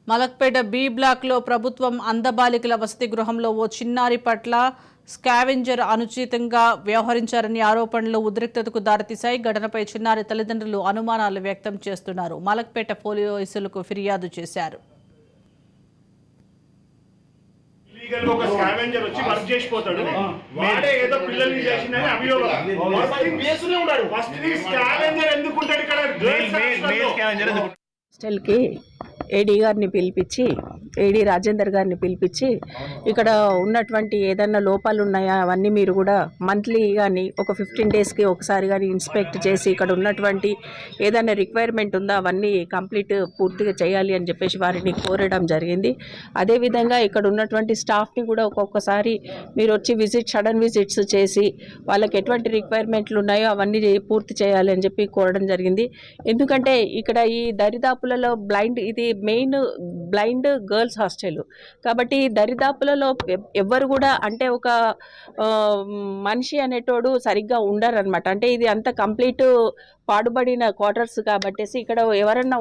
Malakpet B బ్లాక్లో ప్రభుత్వం అందబాలికల వసతి గృహంలో ఓ చిన్నారి పట్ల స్కావెంజర్ అనుచితంగా వ్యవహరించారని ఆరోపణలు ఉద్రిక్తతకు దారితీశాయి. ఘటనపై చిన్నారి తల్లిదండ్రులు అనుమానాలు వ్యక్తం చేస్తున్నారు. మలక్పేట పోలీసులకు ఫిర్యాదు చేశారు. హాస్టల్కి ఏడీ గారిని పిలిపించి ఏడీ రాజేందర్ గారిని పిలిపించి ఇక్కడ ఉన్నటువంటి ఏదైనా లోపాలు ఉన్నాయా అవన్నీ మీరు కూడా మంత్లీ కానీ ఒక 15 డేస్కి ఒకసారి కానీ ఇన్స్పెక్ట్ చేసి ఇక్కడ ఉన్నటువంటి ఏదైనా రిక్వైర్మెంట్ ఉందా అవన్నీ పూర్తిగా చేయాలి అని చెప్పేసి వారిని కోరడం జరిగింది. అదేవిధంగా ఇక్కడ ఉన్నటువంటి స్టాఫ్ని కూడా ఒక్కొక్కసారి మీరు వచ్చి సడన్ విజిట్స్ చేసి వాళ్ళకి ఎటువంటి రిక్వైర్మెంట్లు ఉన్నాయో అవన్నీ పూర్తి చేయాలి అని చెప్పి కోరడం జరిగింది. ఎందుకంటే ఇక్కడ ఈ దరిదాపులలో ఇది మెయిన్ బ్లైండ్ గర్ల్స్ హాస్టల్ కాబట్టి దరిదాపులలో ఎవ్వరు కూడా అంటే ఒక మనిషి అనేటోడు సరిగ్గా ఉండరు అనమాట. అంటే ఇది అంత కంప్లీట్ పాడుబడిన క్వార్టర్స్ కాబట్టి ఇక్కడ ఎవరన్నా